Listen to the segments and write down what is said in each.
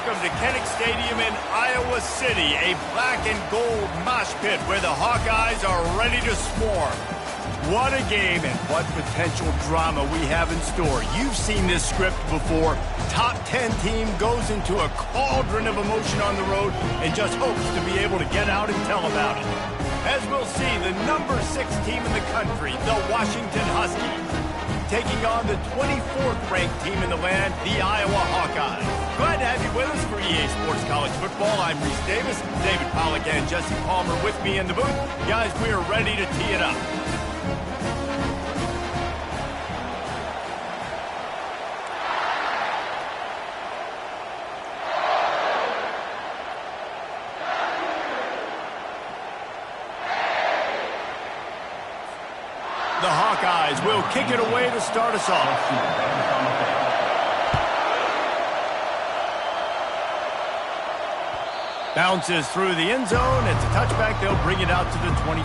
welcome to Kinnick Stadium in Iowa City, a black and gold mosh pit where the Hawkeyes are ready to swarm. What a game and what potential drama we have in store. You've seen this script before. Top 10 team goes into a cauldron of emotion on the road and just hopes to be able to get out and tell about it. As we'll see, the number 6 team in the country, the Washington Huskies, taking on the 24th ranked team in the land, the Iowa Hawkeyes. Glad to have you with us for EA Sports College Football. I'm Reese Davis, David Pollack and Jesse Palmer with me in the booth. Guys, we are ready to tee it up. The Hawkeyes will kick it away to start us off. Bounces through the end zone. It's a touchback. They'll bring it out to the 25.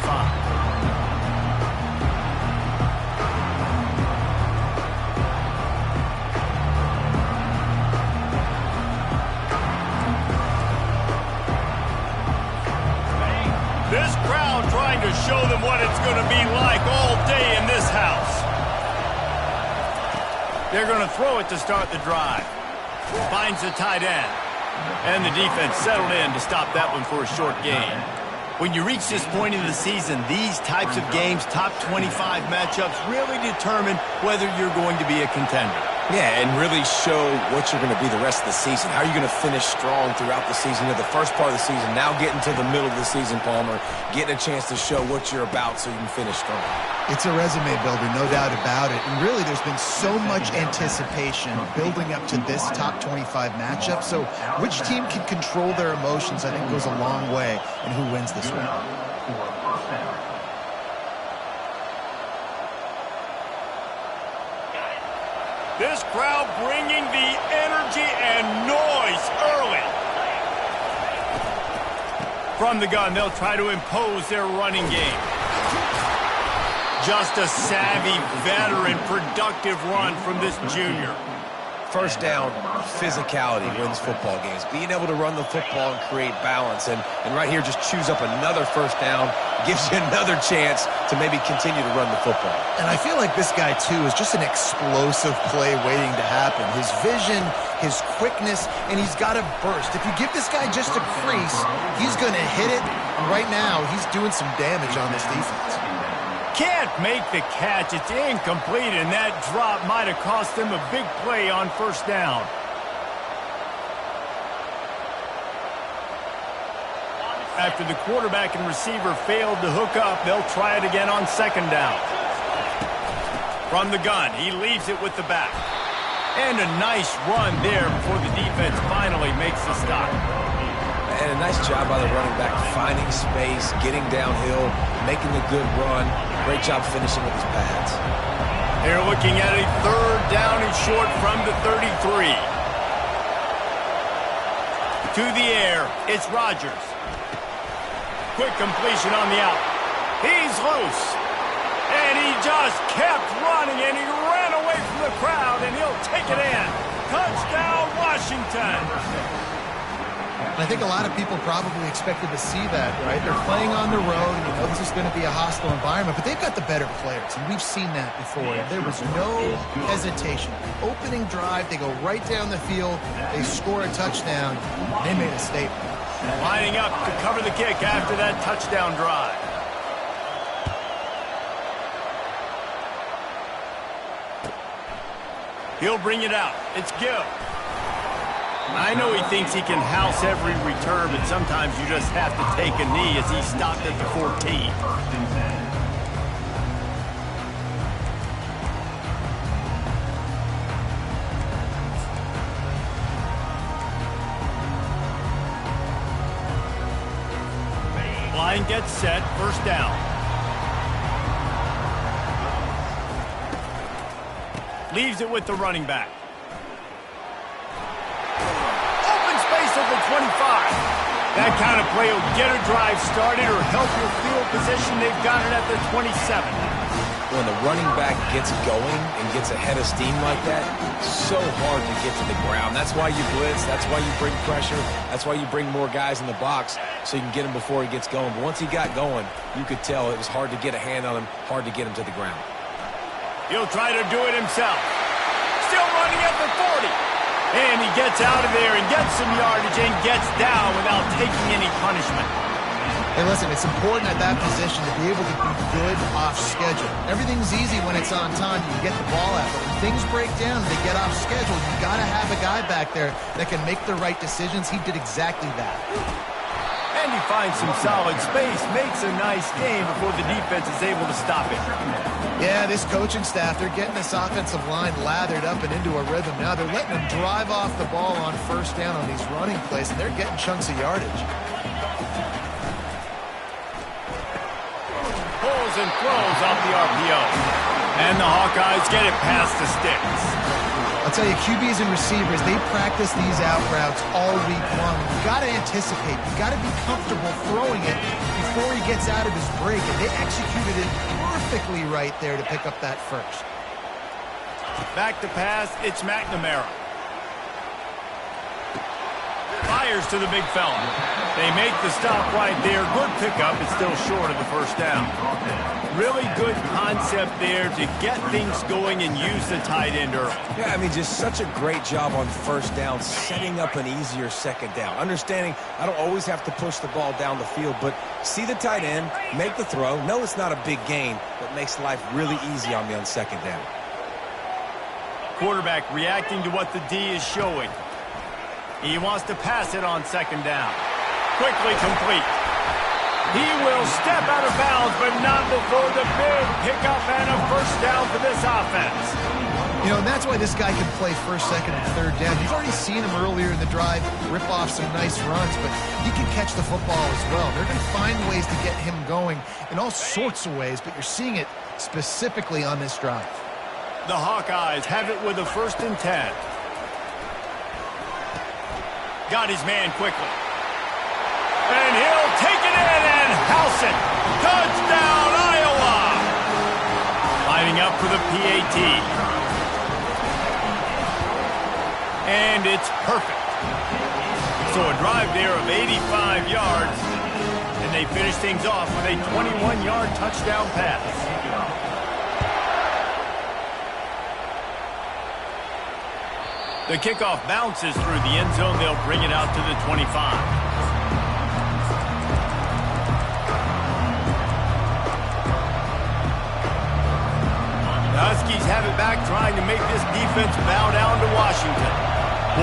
This crowd trying to show them what it's going to be like all day in this house. They're going to throw it to start the drive. Finds the tight end. And the defense settled in to stop that one for a short gain. When you reach this point in the season, these types of games, top 25 matchups, really determine whether you're going to be a contender. Yeah, and really show what you're going to be the rest of the season. How are you going to finish strong throughout the season? The first part of the season, now getting to the middle of the season, Palmer, getting a chance to show what you're about so you can finish strong. It's a resume builder, no doubt about it. And really, there's been so much anticipation building up to this top 25 matchup. So which team can control their emotions, I think, goes a long way in who wins this one. This crowd bringing the energy and noise early. From the gun, they'll try to impose their running game. Just a savvy, veteran, productive run from this junior. First down, physicality wins football games. Being able to run the football and create balance. And right here, just choose up another first down, gives you another chance to maybe continue to run the football. And I feel like this guy, too, is just an explosive play waiting to happen. His vision, his quickness, and he's got a burst. If you give this guy just a crease, he's going to hit it. And right now, he's doing some damage on this defense. Can't make the catch. It's incomplete, and that drop might have cost them a big play on first down. After the quarterback and receiver failed to hook up, they'll try it again on second down. From the gun, he leaves it with the back. And a nice run there before the defense finally makes the stop. And a nice job by the running back, finding space, getting downhill, making a good run. Great job finishing with his pads. They're looking at a third down and short from the 33. To the air, it's Rodgers. Quick completion on the out. He's loose. And he just kept running, and he ran away from the crowd, and he'll take it in. Touchdown, Washington. I think a lot of people probably expected to see that, right? They're playing on the road, and you know this is going to be a hostile environment, but they've got the better players, and we've seen that before. There was no hesitation. Opening drive, they go right down the field, they score a touchdown, they made a statement. Lining up to cover the kick after that touchdown drive. He'll bring it out. It's Gill. I know he thinks he can house every return, but sometimes you just have to take a knee as he stopped at the 14. Line gets set, first down. Leaves it with the running back. At the 25. That kind of play will get a drive started or help your field position. They've got it at the 27. when the running back gets going and gets a head of steam like that, so hard to get to the ground. That's why you blitz. That's why you bring pressure. That's why you bring more guys in the box so you can get him before he gets going. But once he got going, you could tell it was hard to get a hand on him, hard to get him to the ground. He'll try to do it himself. Still running at the 40. And he gets out of there and gets some yardage and gets down without taking any punishment. Hey, listen, it's important at that position to be able to be good off schedule. Everything's easy when it's on time. You get the ball out. But when things break down and they get off schedule, you got to have a guy back there that can make the right decisions. He did exactly that. And he finds some solid space, makes a nice gain before the defense is able to stop it. Yeah, this coaching staff, they're getting this offensive line lathered up and into a rhythm. Now they're letting them drive off the ball on first down on these running plays, and they're getting chunks of yardage. Pulls and throws off the RPO. And the Hawkeyes get it past the sticks. I'll tell you, QBs and receivers, they practice these out routes all week long. You got to anticipate. You got to be comfortable throwing it before he gets out of his break. And they executed it perfectly right there to pick up that first. Back to pass, it's McNamara. Fires to the big fella. They make the stop right there. Good pickup. It's still short of the first down. Really good concept there to get things going and use the tight end early. Yeah, I mean, just such a great job on first down, setting up an easier second down. Understanding I don't always have to push the ball down the field, but see the tight end, make the throw. No, it's not a big gain, but makes life really easy on me on second down. Quarterback reacting to what the D is showing. He wants to pass it on second down. Quickly complete. He will step out of bounds, but not before the big pickup and a first down for this offense. You know, and that's why this guy can play first, second, and third down. You've already seen him earlier in the drive rip off some nice runs, but he can catch the football as well. They're going to find ways to get him going in all sorts of ways, but you're seeing it specifically on this drive. The Hawkeyes have it with a 1st and 10. Got his man quickly. And he'll take it in and house it. Touchdown, Iowa! Lining up for the PAT. And it's perfect. So a drive there of 85 yards. And they finish things off with a 21-yard touchdown pass. The kickoff bounces through the end zone. They'll bring it out to the 25. The Huskies have it back, trying to make this defense bow down to Washington.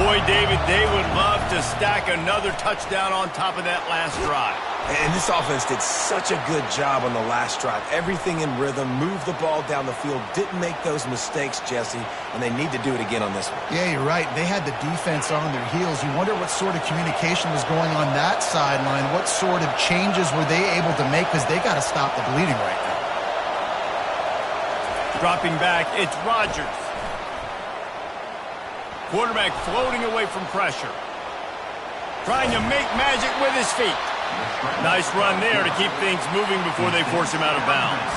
Boy, David, they would love to stack another touchdown on top of that last drive. And this offense did such a good job on the last drive. Everything in rhythm, moved the ball down the field, didn't make those mistakes, Jesse, and they need to do it again on this one. Yeah, you're right. They had the defense on their heels. You wonder what sort of communication was going on that sideline. What sort of changes were they able to make, because they got to stop the bleeding right now. Dropping back, it's Rodgers. Quarterback floating away from pressure. Trying to make magic with his feet. Nice run there to keep things moving before they force him out of bounds.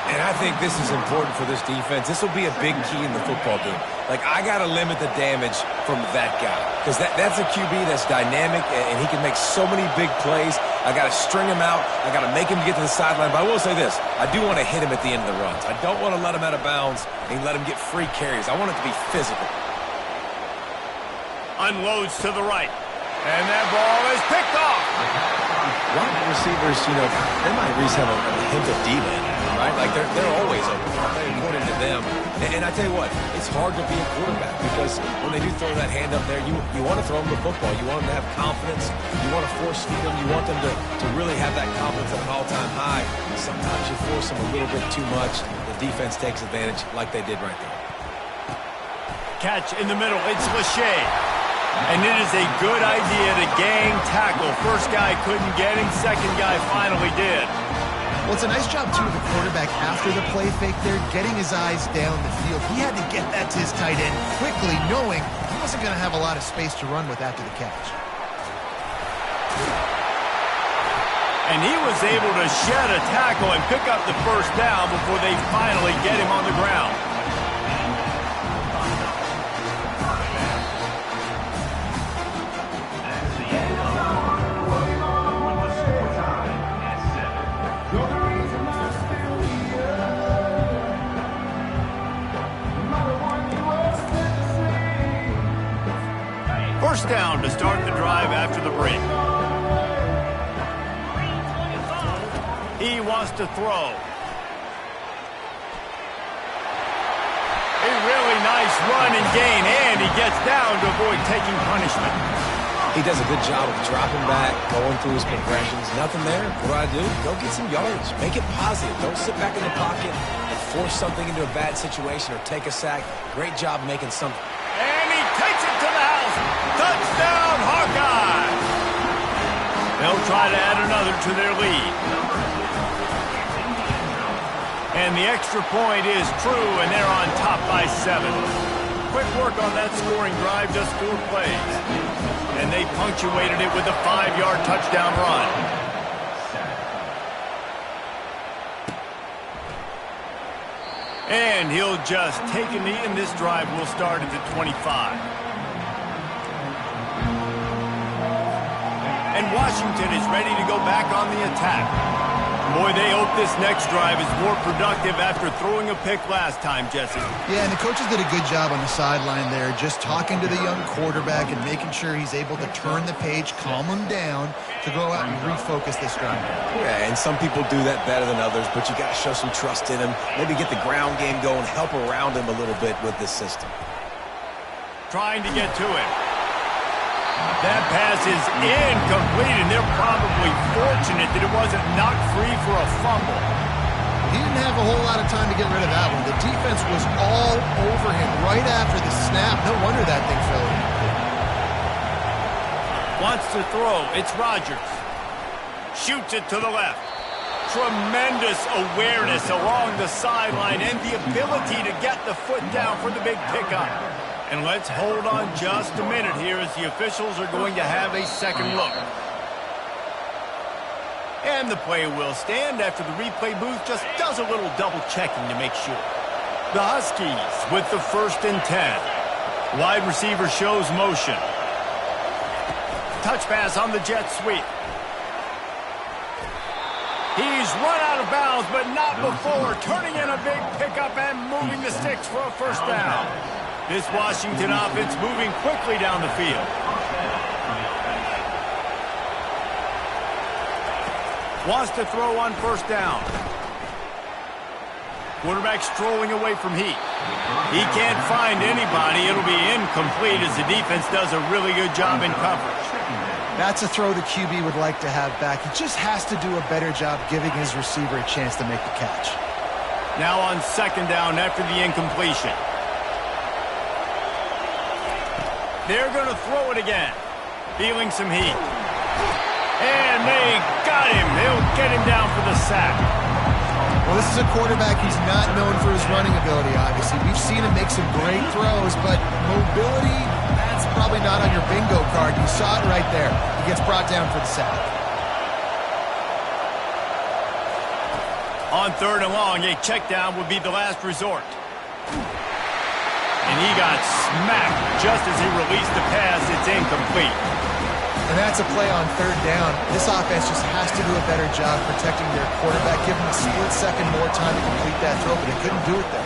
And I think this is important for this defense. This will be a big key in the football game. Like, I got to limit the damage from that guy, because that's a QB that's dynamic, and he can make so many big plays. I got to string him out. I got to make him get to the sideline. But I will say this. I do want to hit him at the end of the runs. I don't want to let him out of bounds and let him get free carries. I want it to be physical. Unloads to the right. And that ball is picked off. Wide receivers, you know, they might at least have a hint of D-man, right? Like, they're always open, right? According to them. And I tell you what, it's hard to be a quarterback, because when they do throw that hand up there, you want to throw them the football. You want them to have confidence. You want to force feed them. You want them to really have that confidence at an all-time high. Sometimes you force them a little bit too much. The defense takes advantage like they did right there. Catch in the middle. It's Lachey. And it is a good idea to gang tackle. First guy couldn't get him. Second guy finally did. Well, it's a nice job, too, of the quarterback after the play fake there, getting his eyes down the field. He had to get that to his tight end quickly, knowing he wasn't going to have a lot of space to run with after the catch. And he was able to shed a tackle and pick up the first down before they finally get him on the ground. First down to start the drive after the break. He wants to throw. A really nice run and gain, and he gets down to avoid taking punishment. He does a good job of dropping back, going through his progressions. Nothing there. What do? Go get some yards. Make it positive. Don't sit back in the pocket and force something into a bad situation or take a sack. Great job making something. And he takes it to the house. Touchdown, Hawkeyes! They'll try to add another to their lead. And the extra point is true, and they're on top by 7. Quick work on that scoring drive, just 4 plays. And they punctuated it with a 5-yard touchdown run. And he'll just take a knee, and this drive will start at the 25. And Washington is ready to go back on the attack. Boy, they hope this next drive is more productive after throwing a pick last time, Jesse. Yeah, and the coaches did a good job on the sideline there, just talking to the young quarterback and making sure he's able to turn the page, calm him down, to go out and refocus this drive. Yeah, and some people do that better than others, but you got to show some trust in him. Maybe get the ground game going, help around him a little bit with this system. Trying to get to it. That pass is incomplete, and they're probably fortunate that it wasn't knocked free for a fumble. He didn't have a whole lot of time to get rid of that one. The defense was all over him right after the snap. No wonder that thing fell incomplete. Wants to throw. It's Rodgers. Shoots it to the left. Tremendous awareness along the sideline and the ability to get the foot down for the big pickup. And let's hold on just a minute here as the officials are going to have a second look. And the play will stand after the replay booth just does a little double checking to make sure. The Huskies with the 1st and 10. Wide receiver shows motion. Touch pass on the jet sweep. He's run out of bounds, but not before turning in a big pickup and moving the sticks for a first down. This Washington offense moving quickly down the field. Wants to throw on first down. Quarterback strolling away from heat. He can't find anybody. It'll be incomplete as the defense does a really good job in coverage. That's a throw the QB would like to have back. He just has to do a better job giving his receiver a chance to make the catch. Now on second down after the incompletion. They're going to throw it again. Feeling some heat. And they got him. They'll get him down for the sack. Well, this is a quarterback who's not known for his running ability, obviously. We've seen him make some great throws, but mobility, that's probably not on your bingo card. You saw it right there. He gets brought down for the sack. On 3rd and long, a check down would be the last resort. And he got smacked just as he released the pass. It's incomplete. And that's a play on 3rd down. This offense just has to do a better job protecting their quarterback, give him a split second more time to complete that throw, but they couldn't do it there.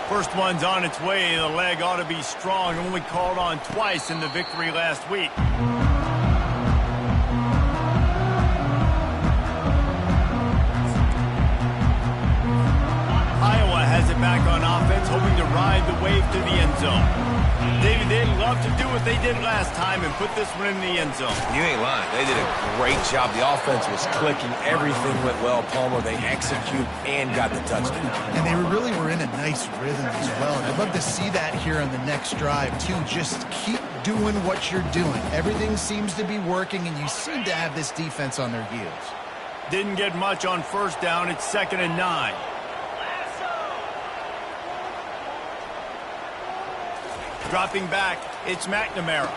First one's on its way. The leg ought to be strong. Only called on twice in the victory last week. Iowa has it back on offense, hoping to ride the wave to the end zone. David, they'd love to do what they did last time and put this one in the end zone. You ain't lying. They did a great job. The offense was clicking. Everything went well. Palmer, they execute and got the touchdown. And they really were in a nice rhythm as well. And I'd love to see that here on the next drive, too. Just keep doing what you're doing. Everything seems to be working, and you seem to have this defense on their heels. Didn't get much on first down. It's 2nd and 9. Dropping back, it's McNamara.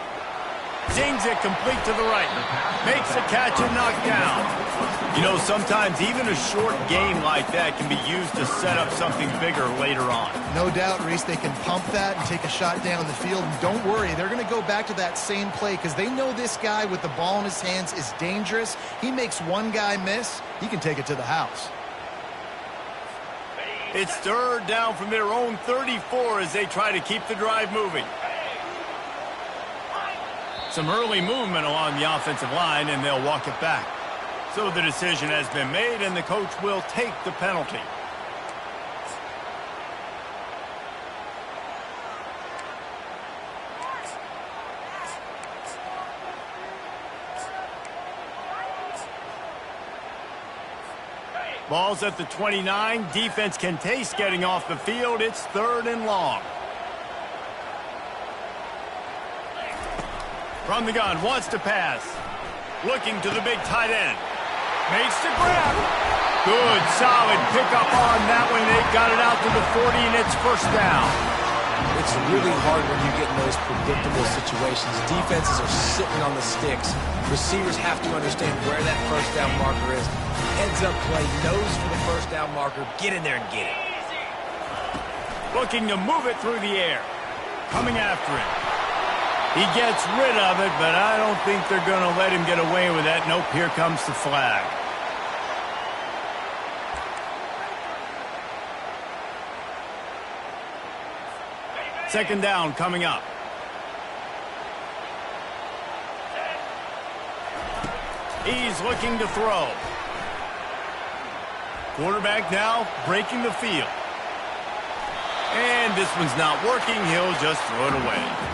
Zings it complete to the right. Makes the catch and knocked down. You know, sometimes even a short game like that can be used to set up something bigger later on. No doubt, Reese, they can pump that and take a shot down the field. And don't worry, they're going to go back to that same play because they know this guy with the ball in his hands is dangerous. He makes one guy miss, he can take it to the house. It's third down from their own 34 as they try to keep the drive moving. Some early movement along the offensive line, and they'll walk it back. So the decision has been made, and the coach will take the penalty. Ball's at the 29. Defense can taste getting off the field. It's third and long. From the gun, wants to pass. Looking to the big tight end. Makes the grab. Good, solid pickup on that one. They got it out to the 40, and it's first down. It's really hard when you get in those predictable situations. Defenses are sitting on the sticks. Receivers have to understand where that first down marker is. Heads up play, nose for the first down marker. Get in there and get it. Looking to move it through the air. Coming after it. He gets rid of it, but I don't think they're going to let him get away with that. Nope, here comes the flag. Second down coming up. He's looking to throw. Quarterback now breaking the field. And this one's not working. He'll just throw it away.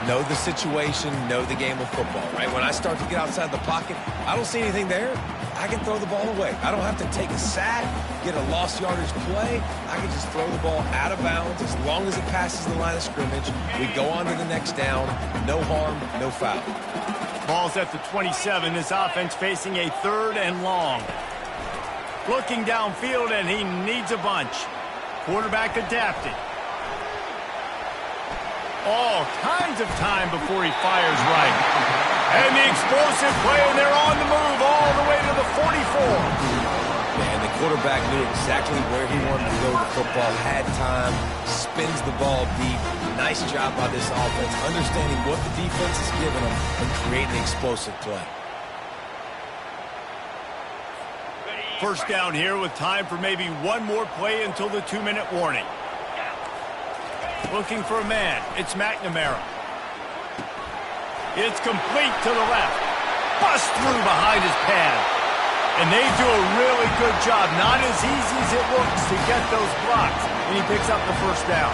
Know the situation, know the game of football, right? When I start to get outside the pocket, I don't see anything there. I can throw the ball away. I don't have to take a sack, get a lost yardage play. I can just throw the ball out of bounds as long as it passes the line of scrimmage. We go on to the next down. No harm, no foul. Ball's at the 27. This offense facing a third and long. Looking downfield, and he needs a bunch. Quarterback adapted. All kinds of time before he fires right. And the explosive play, and they're on the move all the way to the 44. Man, the quarterback knew exactly where he wanted to go with the football, had time, spins the ball deep. Nice job by this offense, understanding what the defense is giving them and creating an explosive play. First down here with time for maybe one more play until the 2-minute warning. Looking for a man. It's McNamara. It's complete to the left. Bust through behind his pad. And they do a really good job. Not as easy as it looks to get those blocks. And he picks up the first down.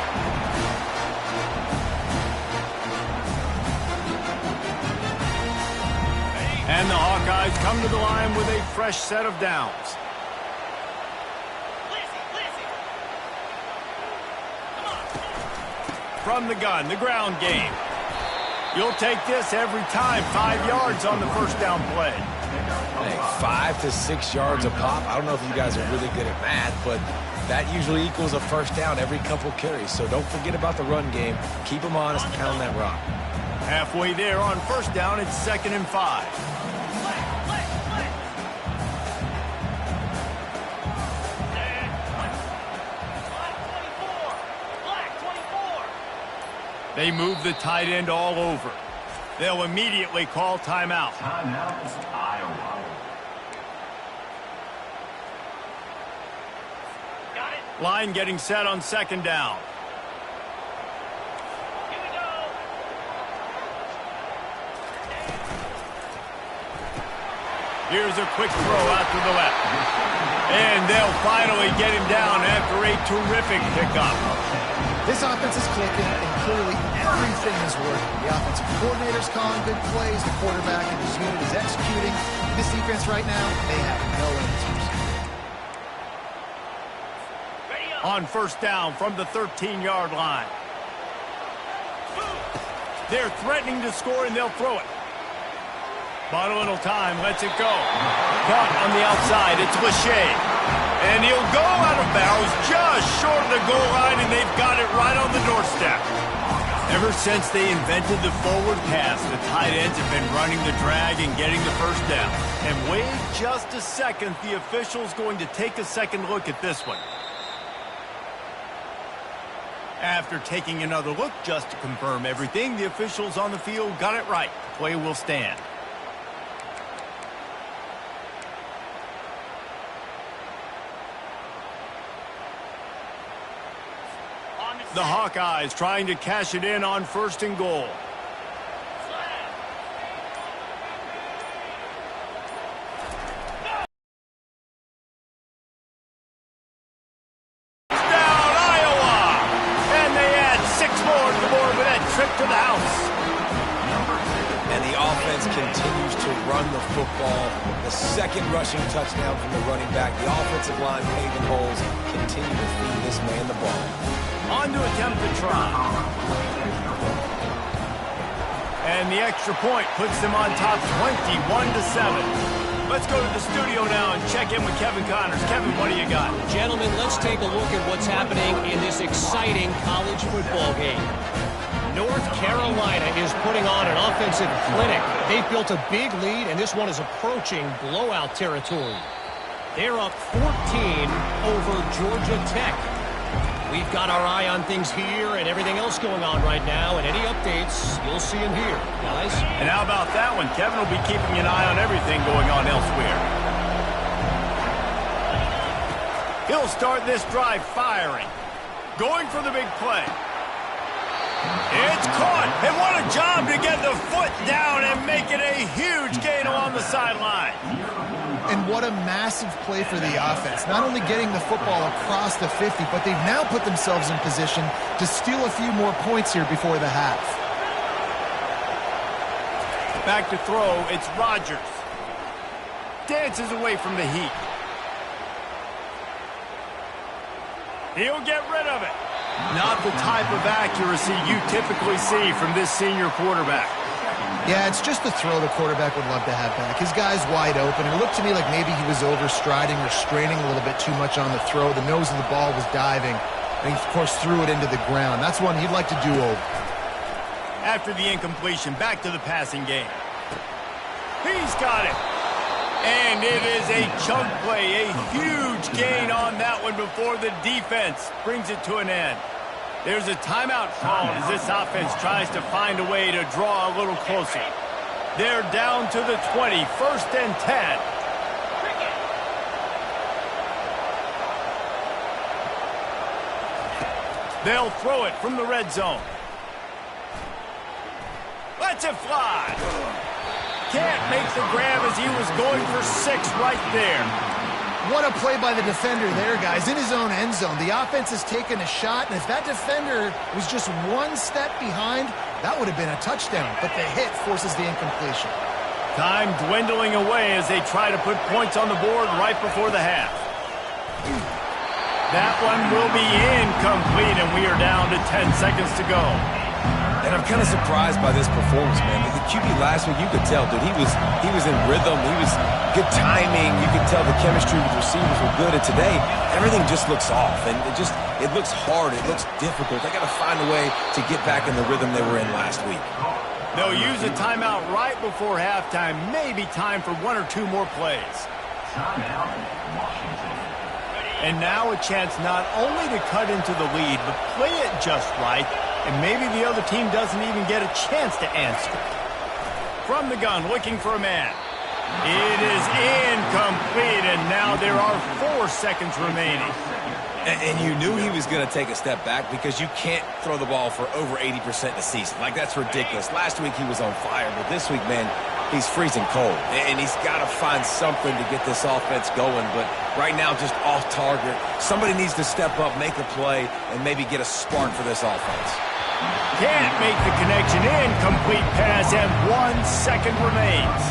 And the Hawkeyes come to the line with a fresh set of downs. From the gun, the ground game. You'll take this every time. 5 yards on the first down play. Hey, 5 to 6 yards a pop. I don't know if you guys are really good at math, but that usually equals a first down every couple carries. So don't forget about the run game. Keep them honest, pound that rock. Halfway there on first down, it's 2nd and 5. They move the tight end all over. They'll immediately call timeout. Timeout, Iowa. Line getting set on second down. Here we go. Here's a quick throw out to the left. And they'll finally get him down after a terrific pickup. This offense is clicking, and clearly everything is working. The offensive coordinator's calling good plays. The quarterback and his unit is executing. This defense right now, they have no answers. On first down from the 13-yard line. They're threatening to score, and they'll throw it. Bought a little time, lets it go. Caught on the outside, it's Lachey. And he'll go out of bounds just short of the goal line, and they've got it right on the doorstep. Ever since they invented the forward pass, the tight ends have been running the drag and getting the first down. And wait just a second, the official's going to take a second look at this one. After taking another look just to confirm everything, the officials on the field got it right. Play will stand. The Hawkeyes trying to cash it in on 1st and goal. Down Iowa! And they add 6 more to the board with that trip to the house. And the offense continues to run the football. The second rushing touchdown from the running back. The offensive line paving holes. Continue to feed this man the ball. On to attempt the try. And the extra point puts them on top 21-7. Let's go to the studio now and check in with Kevin Connors. Kevin, what do you got? Gentlemen, let's take a look at what's happening in this exciting college football game. North Carolina is putting on an offensive clinic. They've built a big lead, and this one is approaching blowout territory. They're up 14 over Georgia Tech. We've got our eye on things here and everything else going on right now, and any updates, you'll see them here, guys. And how about that one? Kevin will be keeping an eye on everything going on elsewhere. He'll start this drive firing. Going for the big play. It's caught, and what a job to get the foot down and make it a huge gain along the sideline. And what a massive play for the offense. Not only getting the football across the 50, but they've now put themselves in position to steal a few more points here before the half. Back to throw, it's Rodgers. Dances away from the heat. He'll get rid of it. Not the type of accuracy you typically see from this senior quarterback. Yeah, it's just the throw the quarterback would love to have back. His guy's wide open. It looked to me like maybe he was overstriding or straining a little bit too much on the throw. The nose of the ball was diving, and he, of course, threw it into the ground. That's one he'd like to do over. After the incompletion, back to the passing game. He's got it. And it is a chunk play, a huge gain on that one before the defense brings it to an end. There's a timeout called as this offense tries to find a way to draw a little closer. They're down to the 20, 1st and 10. They'll throw it from the red zone. Lets it fly. Can't make the grab as he was going for 6 right there. What a play by the defender there, guys. In his own end zone. The offense has taken a shot, and if that defender was just 1 step behind, that would have been a touchdown. But the hit forces the incompletion. Time dwindling away as they try to put points on the board right before the half. That one will be incomplete, and we are down to 10 seconds to go. And I'm kind of surprised by this performance, man. The QB last week, you could tell, dude, he was in rhythm. He was good timing. You could tell the chemistry with receivers were good. And today, everything just looks off. And it looks hard. It looks difficult. They got to find a way to get back in the rhythm they were in last week. They'll use a timeout right before halftime. Maybe time for 1 or 2 more plays. And now a chance not only to cut into the lead, but play it just right. And maybe the other team doesn't even get a chance to answer. From the gun, looking for a man. It is incomplete, and now there are 4 seconds remaining. And you knew he was going to take a step back because you can't throw the ball for over 80% in a season. Like, that's ridiculous. Last week he was on fire, but this week, man, he's freezing cold. And he's got to find something to get this offense going. But right now, just off target. Somebody needs to step up, make a play, and maybe get a spark for this offense. Can't make the connection. Incomplete pass, and 1 second remains.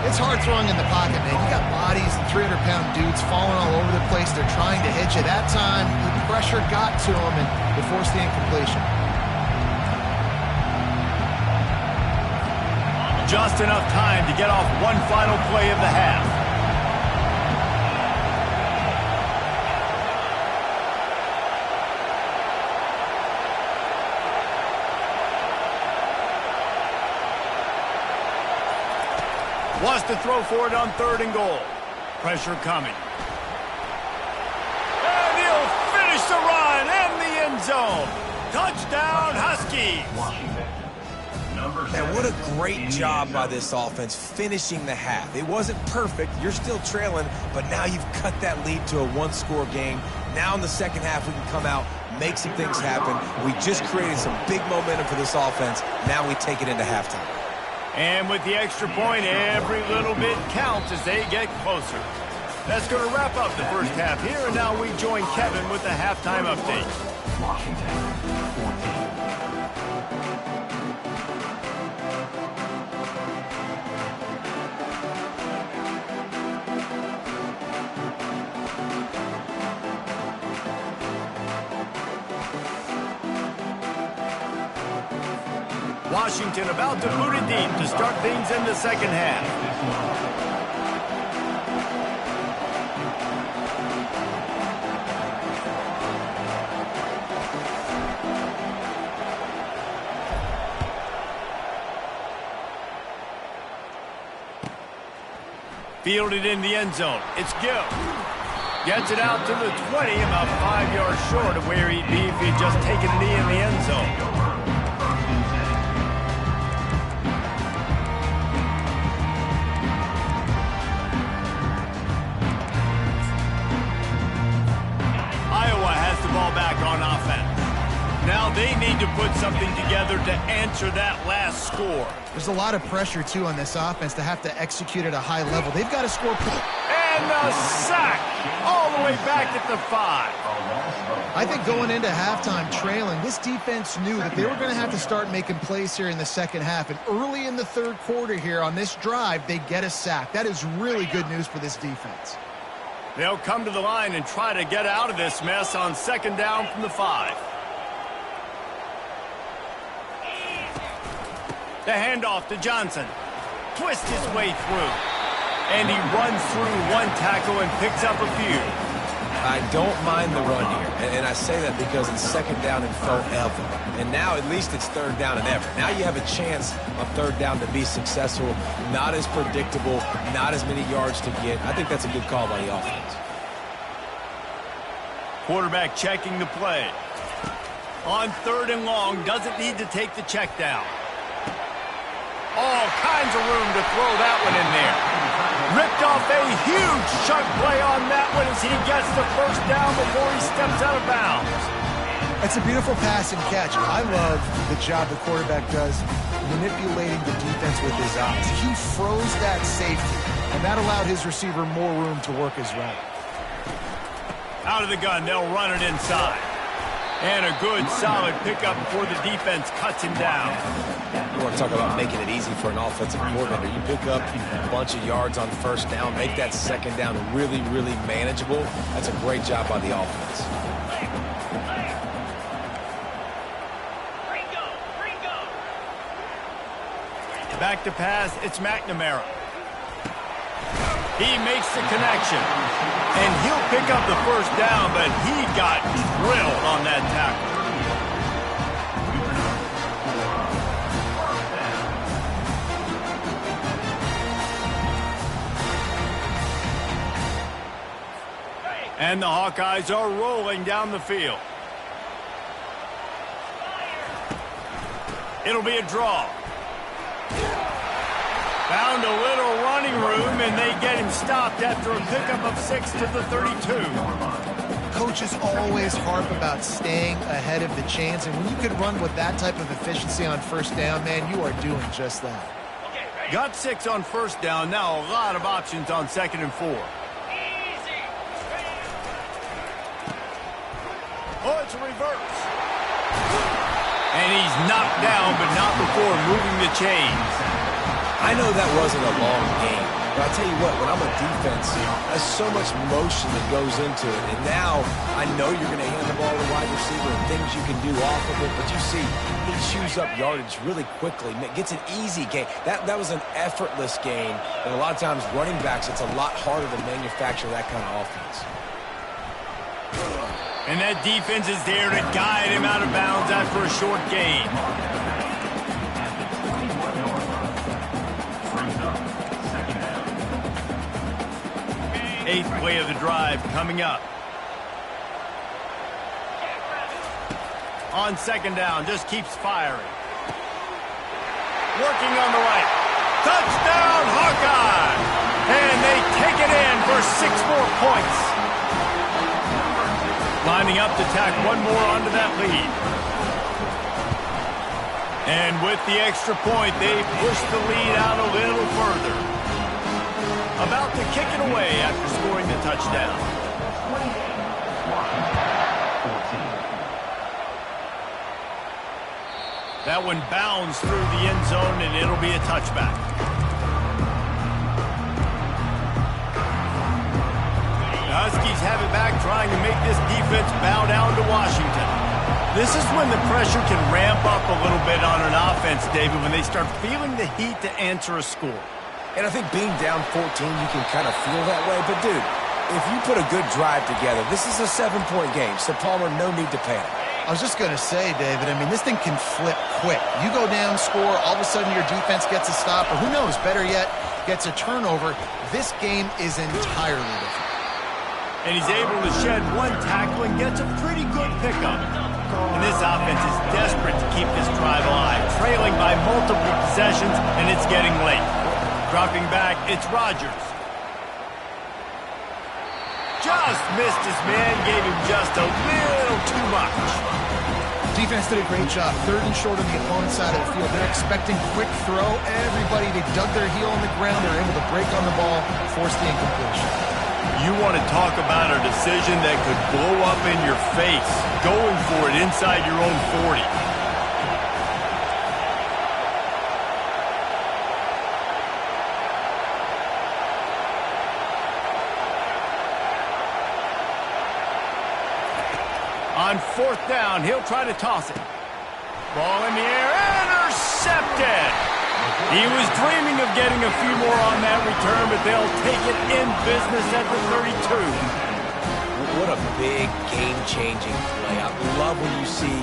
It's hard throwing in the pocket, man. You got bodies and 300-pound dudes falling all over the place. They're trying to hit you. That time, the pressure got to them, and it forced the incompletion. Just enough time to get off one final play of the half. Wants to throw for it on 3rd and goal. Pressure coming. And he'll finish the run in the end zone. Touchdown, Huskies. Man, what a great job by this offense finishing the half. It wasn't perfect. You're still trailing, but now you've cut that lead to a one-score game. Now in the second half, we can come out, make some things happen. We just created some big momentum for this offense. Now we take it into halftime. And with the extra point, every little bit counts as they get closer. That's going to wrap up the first half here, and now we join Kevin with the halftime update. Washington, 14. Washington about to boot it deep to start things in the second half. Fielded in the end zone. It's Gill. Gets it out to the 20, about 5 yards short of where he'd be if he'd just taken a knee in the end zone. Now they need to put something together to answer that last score. There's a lot of pressure, too, on this offense to have to execute at a high level. They've got to score. And a sack all the way back at the 5. I think going into halftime trailing, this defense knew that they were going to have to start making plays here in the second half. And early in the third quarter here on this drive, they get a sack. That is really good news for this defense. They'll come to the line and try to get out of this mess on 2nd down from the 5. The handoff to Johnson. Twists his way through. And he runs through one tackle and picks up a few. I don't mind the run here. And I say that because it's 2nd down and forever. And now at least it's 3rd down and ever. Now you have a chance on 3rd down to be successful. Not as predictable. Not as many yards to get. I think that's a good call by the offense. Quarterback checking the play. On 3rd and long, doesn't need to take the check down. All kinds of room to throw that one in there. Ripped off a huge chunk play on that one as he gets the 1st down before he steps out of bounds. That's a beautiful pass and catch. I love the job the quarterback does manipulating the defense with his eyes. He froze that safety, and that allowed his receiver more room to work his route. Out of the gun, they'll run it inside. And a good, solid pickup before the defense cuts him down. You want to talk about making it easy for an offensive coordinator. You pick up a bunch of yards on 1st down, make that 2nd down really, really manageable. That's a great job by the offense. Back to pass, it's McNamara. He makes the connection. And he'll pick up the 1st down, but he got drilled on that tackle. And the Hawkeyes are rolling down the field. It'll be a draw. Found a little running room, and they get him stopped after a pickup of 6 to the 32. Coaches always harp about staying ahead of the chains, and when you can run with that type of efficiency on 1st down, man, you are doing just that. Got 6 on 1st down, now a lot of options on 2nd and 4. Oh, it's a reverse. And he's knocked down, but not before moving the chains. I know that wasn't a long game, but I'll tell you what, when I'm a defense, there's so much motion that goes into it. And now I know you're going to hand the ball to the wide receiver and things you can do off of it. But you see, he chews up yardage really quickly. Gets an easy gain. That was an effortless gain. And a lot of times running backs, it's a lot harder to manufacture that kind of offense. And that defense is there to guide him out of bounds after a short gain. Eighth play of the drive coming up. On second down, just keeps firing. Working on the right. Touchdown, Hawkeye! And they take it in for 6 more points. Lining up to tack one more onto that lead. And with the extra point, they push the lead out a little further. About to kick it away after scoring the touchdown. That one bounds through the end zone, and it'll be a touchback. The Huskies have it back, trying to make this defense bow down to Washington. This is when the pressure can ramp up a little bit on an offense, David, when they start feeling the heat to answer a score. And I think being down 14, you can kind of feel that way. But, dude, if you put a good drive together, this is a 7-point game. So, Palmer, no need to panic. I was just going to say, David, I mean, this thing can flip quick. You go down, score, all of a sudden your defense gets a stop, or who knows, better yet, gets a turnover. This game is entirely different. And he's able to shed one tackle and gets a pretty good pickup. And this offense is desperate to keep this drive alive, trailing by multiple possessions, and it's getting late. Dropping back, it's Rodgers. Just missed his man, gave him just a little too much. Defense did a great job. 3rd and short on the opponent's side of the field. They're expecting quick throw. Everybody, they dug their heel on the ground. They're able to break on the ball, force the incompletion. You want to talk about a decision that could blow up in your face, going for it inside your own 40. On 4th down, he'll try to toss it. Ball in the air, intercepted! He was dreaming of getting a few more on that return, but they'll take it in business at the 32. What a big game-changing play. I love when you see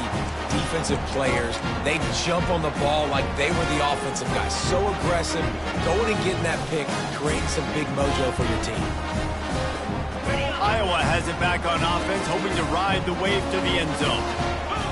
defensive players, they jump on the ball like they were the offensive guys. So aggressive, going and getting that pick, creating some big mojo for your team. Iowa has it back on offense, hoping to ride the wave to the end zone.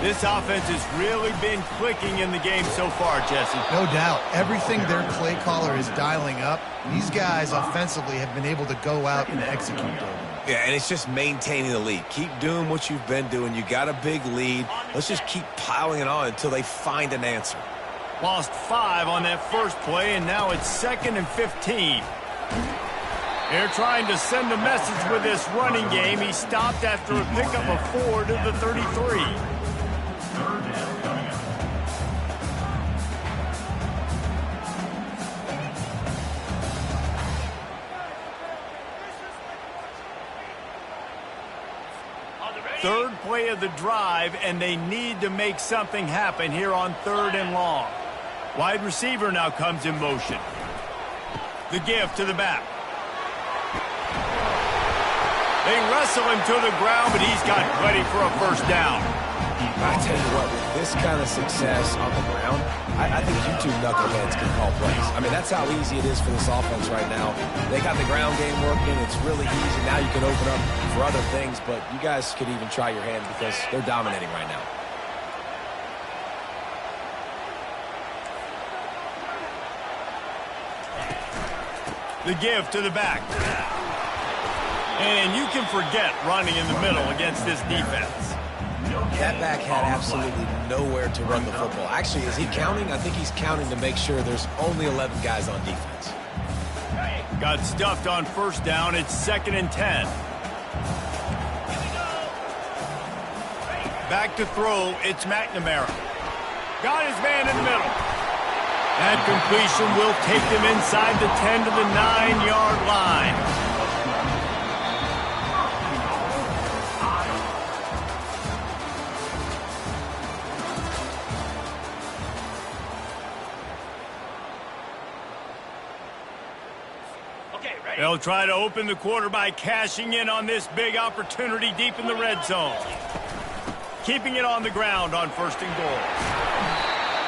This offense has really been clicking in the game so far, Jesse. No doubt. Everything their play caller is dialing up, these guys offensively have been able to go out and execute it. Yeah, and it's just maintaining the lead. Keep doing what you've been doing. You got a big lead. Let's just keep piling it on until they find an answer. Lost 5 on that first play, and now it's 2nd and 15. They're trying to send a message with this running game. He stopped after a pickup of 4 to the 33. Third play of the drive, and they need to make something happen here on 3rd and long. Wide receiver now comes in motion. The give to the back. They wrestle him to the ground, but he's got plenty for a first down. I tell you what, with this kind of success on the ground, I think you two knuckleheads can call plays. I mean, that's how easy it is for this offense right now. They got the ground game working. It's really easy. Now you can open up for other things, but you guys could even try your hand because they're dominating right now. The give to the back. And you can forget running in the middle against this defense. That back had absolutely nowhere to run the football. Actually, is he counting? I think he's counting to make sure there's only 11 guys on defense. Got stuffed on first down. It's 2nd and 10. Back to throw. It's McNamara. Got his man in the middle. That completion will take them inside the 10 to the 9-yard line. They'll try to open the quarter by cashing in on this big opportunity deep in the red zone. Keeping it on the ground on 1st and goal.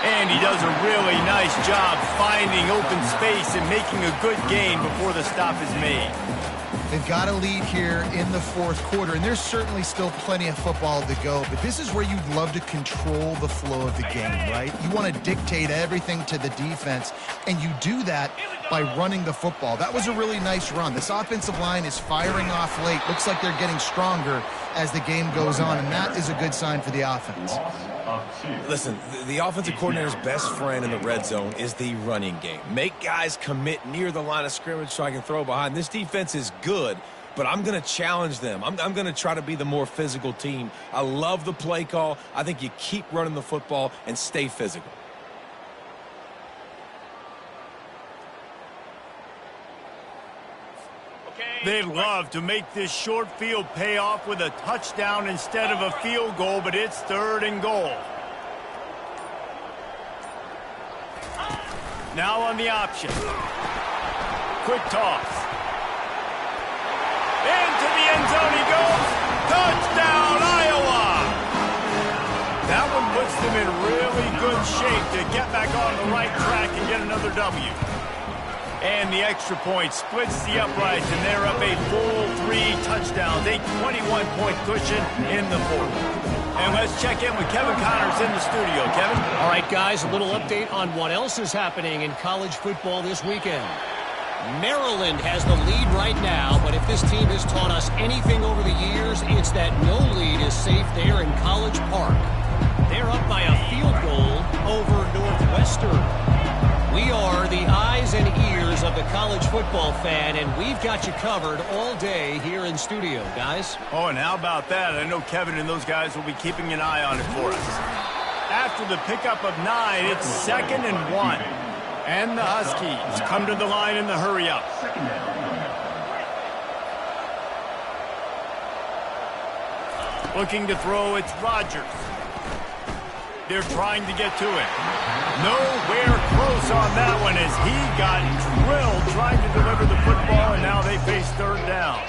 And he does a really nice job finding open space and making a good gain before the stop is made. They've got a lead here in the fourth quarter, and there's certainly still plenty of football to go, but this is where you'd love to control the flow of the game, right? You want to dictate everything to the defense, and you do that by running the football. That was a really nice run. This offensive line is firing off late. Looks like they're getting stronger as the game goes on, and that is a good sign for the offense. Listen, the offensive coordinator's best friend in the red zone is the running game. Make guys commit near the line of scrimmage so I can throw behind. This defense is good, but I'm going to challenge them. I'm going to try to be the more physical team. I love the play call. I think you keep running the football and stay physical. They'd love to make this short field pay off with a touchdown instead of a field goal, but it's 3rd and goal. Now on the option. Quick toss. Into the end zone he goes. Touchdown, Iowa! That one puts them in really good shape to get back on the right track and get another W. And the extra point splits the uprights, and they're up a full 3 touchdowns, a 21-point cushion in the fourth. And let's check in with Kevin Connors in the studio. Kevin? All right, guys, a little update on what else is happening in college football this weekend. Maryland has the lead right now, but if this team has taught us anything over the years, it's that no lead is safe there in College Park. They're up by a field goal over Northwestern. We are the eyes and ears of the college football fan, and we've got you covered all day here in studio, guys. Oh, and how about that? I know Kevin and those guys will be keeping an eye on it for us. After the pickup of 9, it's 2nd and 1. And the Huskies come to the line in the hurry-up. Looking to throw, it's Rodgers. They're trying to get to it. Nowhere close on that one as he got drilled trying to deliver the football, and now they face 3rd down.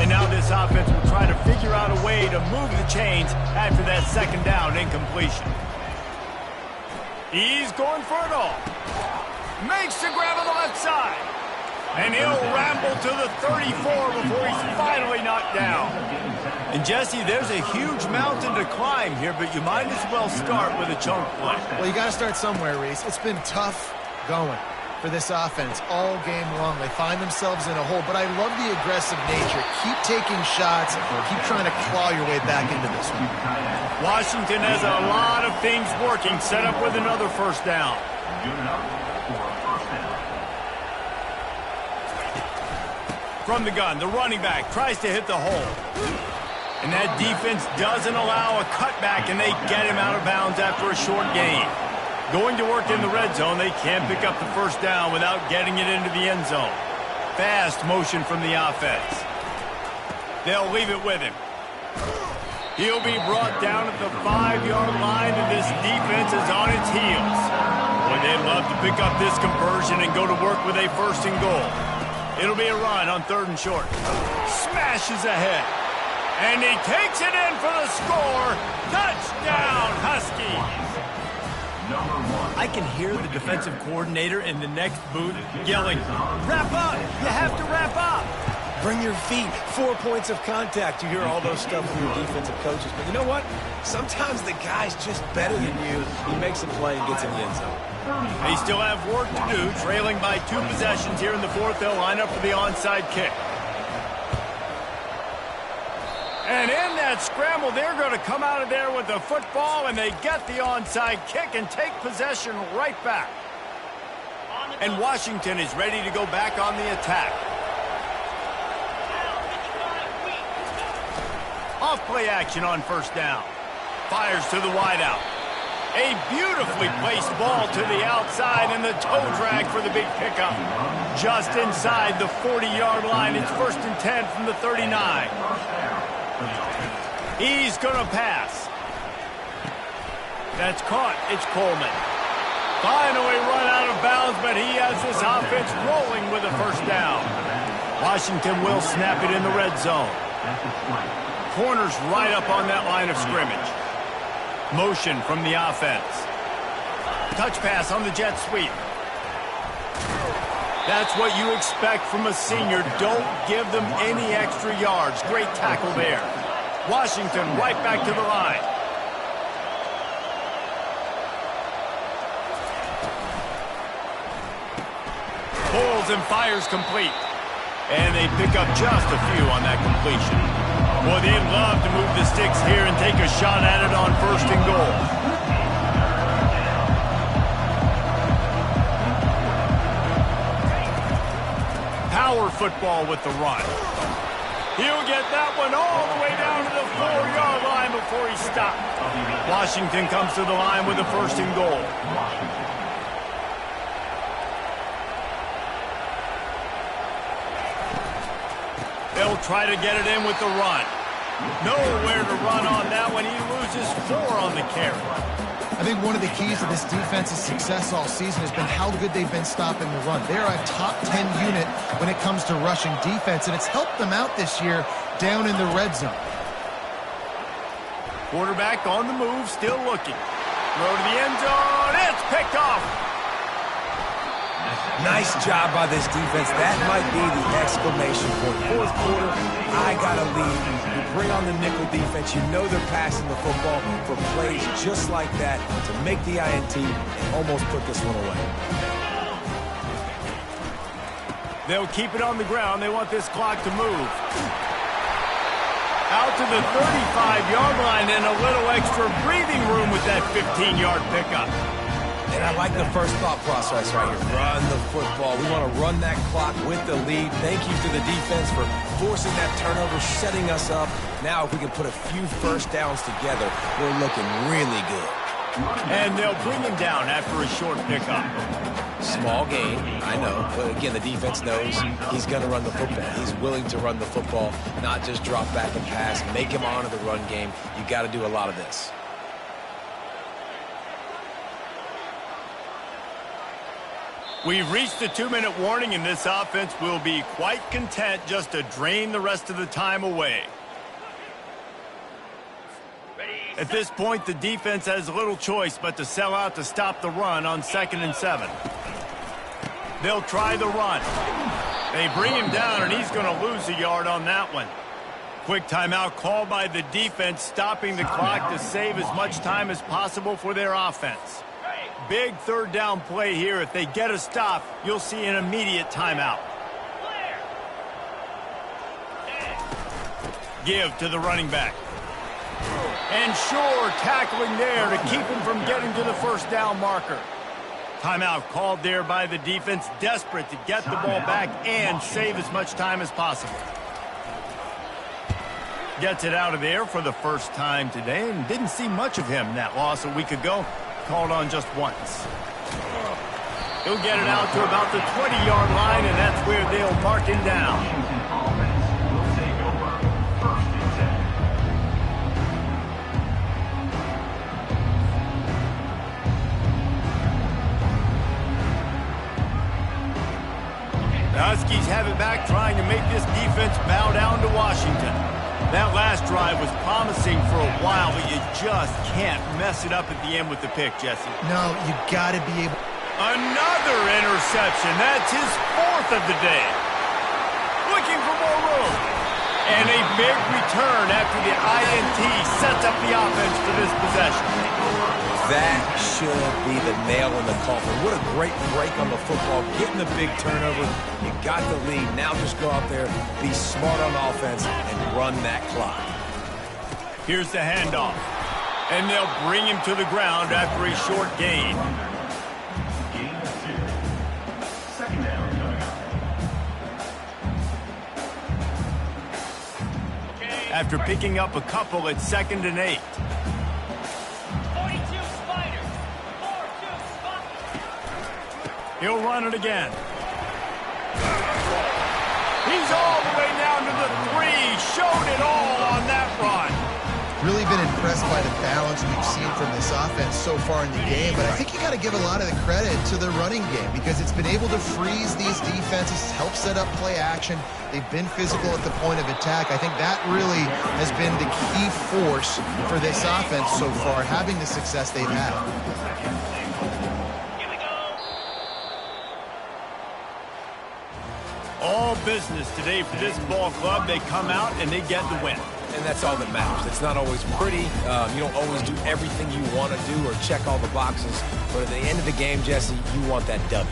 And now this offense will try to figure out a way to move the chains after that 2nd down incompletion. He's going for it all. Makes the grab on the left side. And he'll ramble to the 34 before he's finally knocked down. And, Jesse, there's a huge mountain to climb here, but you might as well start with a chunk play. Well, you got to start somewhere, Reese. It's been tough going for this offense all game long. They find themselves in a hole, but I love the aggressive nature. Keep taking shots. Keep trying to claw your way back into this one. Washington has a lot of things working, set up with another 1st down. From the gun, the running back tries to hit the hole. And that defense doesn't allow a cutback, and they get him out of bounds after a short gain. Going to work in the red zone, they can't pick up the 1st down without getting it into the end zone. Fast motion from the offense. They'll leave it with him. He'll be brought down at the 5-yard line, and this defense is on its heels. Boy, they'd love to pick up this conversion and go to work with a 1st and goal. It'll be a run on 3rd and short. Smashes ahead. And he takes it in for the score. Touchdown, Huskies. I can hear the defensive coordinator in the next booth yelling, "Wrap up! You have to wrap up!" Bring your feet. 4 points of contact. You hear all those stuff from your defensive coaches. But you know what? Sometimes the guy's just better than you. He makes a play and gets in the end zone. They still have work to do, trailing by 2 possessions here in the 4th. They'll line up for the onside kick. And in that scramble, they're going to come out of there with the football, and they get the onside kick and take possession right back. And Washington is ready to go back on the attack. Off-play action on 1st down. Fires to the wideout. A beautifully placed ball to the outside, and the toe drag for the big pickup. Just inside the 40-yard line. It's 1st and 10 from the 39. He's going to pass. That's caught. It's Coleman. Finally run out of bounds, but he has this offense rolling with a 1st down. Washington will snap it in the red zone. Corners right up on that line of scrimmage. Motion from the offense. Touch pass on the jet sweep. That's what you expect from a senior. Don't give them any extra yards. Great tackle there. Washington right back to the line. Pulls and fires complete. And they pick up just a few on that completion. Well, they'd love to move the sticks here and take a shot at it on 1st and goal. Power football with the run. He'll get that one all the way down to the 4-yard line before he stopped. Washington comes to the line with a 1st and goal. They'll try to get it in with the run. Nowhere to run on that one. He loses 4 on the carry. I think one of the keys to this defense's success all season has been how good they've been stopping the run. They're a top 10 unit when it comes to rushing defense, and it's helped them out this year down in the red zone. Quarterback on the move, still looking. Throw to the end zone. It's picked off. Nice job by this defense. That might be the exclamation point. 4th quarter, I got a lead. You bring on the nickel defense. You know they're passing the football for plays just like that to make the INT and almost put this one away. They'll keep it on the ground. They want this clock to move. Out to the 35-yard line and a little extra breathing room with that 15-yard pickup. And I like the first thought process right here. Run the football. We want to run that clock with the lead. Thank you to the defense for forcing that turnover, setting us up. Now if we can put a few 1st downs together, we're looking really good. And they'll bring him down after a short pickup. Small gain, I know. But again, the defense knows he's going to run the football. He's willing to run the football, not just drop back and pass, make him honor the run game. You got to do a lot of this. We've reached the 2-minute warning, and this offense will be quite content just to drain the rest of the time away. At this point, the defense has little choice but to sell out to stop the run on 2nd and 7. They'll try the run. They bring him down, and he's going to lose a yard on that one. Quick timeout called by the defense, stopping the clock to save as much time as possible for their offense. Big 3rd down play here. If they get a stop, you'll see an immediate timeout. Give to the running back. And sure, tackling there to keep him from getting to the 1st down marker. Timeout called there by the defense, desperate to get the ball back and save as much time as possible. Gets it out of there for the 1st time today, and didn't see much of him in that loss a week ago. Called on just once. He'll get it out to about the 20-yard line, and that's where they'll mark him down. Will take over 1st and 10. The Huskies have it back, trying to make this defense bow down to Washington. That last drive was promising for a while, but you just can't mess it up at the end with the pick, Jesse. No, you got to be able. Another interception. That's his 4th of the day. Looking for more room. And a big return after the INT sets up the offense for this possession. That should be the nail in the coffin. What a great break on the football. Getting the big turnover. You got the lead. Now just go out there, be smart on offense, and run that clock. Here's the handoff. And they'll bring him to the ground after a short gain. Gain of 2. 2nd down coming up. After picking up a couple at 2nd and 8. He'll run it again. He's all the way down to the 3. Showed it all on that run. Really been impressed by the balance we've seen from this offense so far in the game, but I think you got to give a lot of the credit to the running game because it's been able to freeze these defenses, help set up play action. They've been physical at the point of attack. I think that really has been the key force for this offense so far, having the success they've had. All business today for this ball club. They come out and they get the win. And that's all that matters. It's not always pretty. You don't always do everything you want to do or check all the boxes. But at the end of the game, Jesse, you want that W.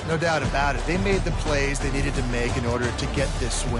No doubt about it. They made the plays they needed to make in order to get this win.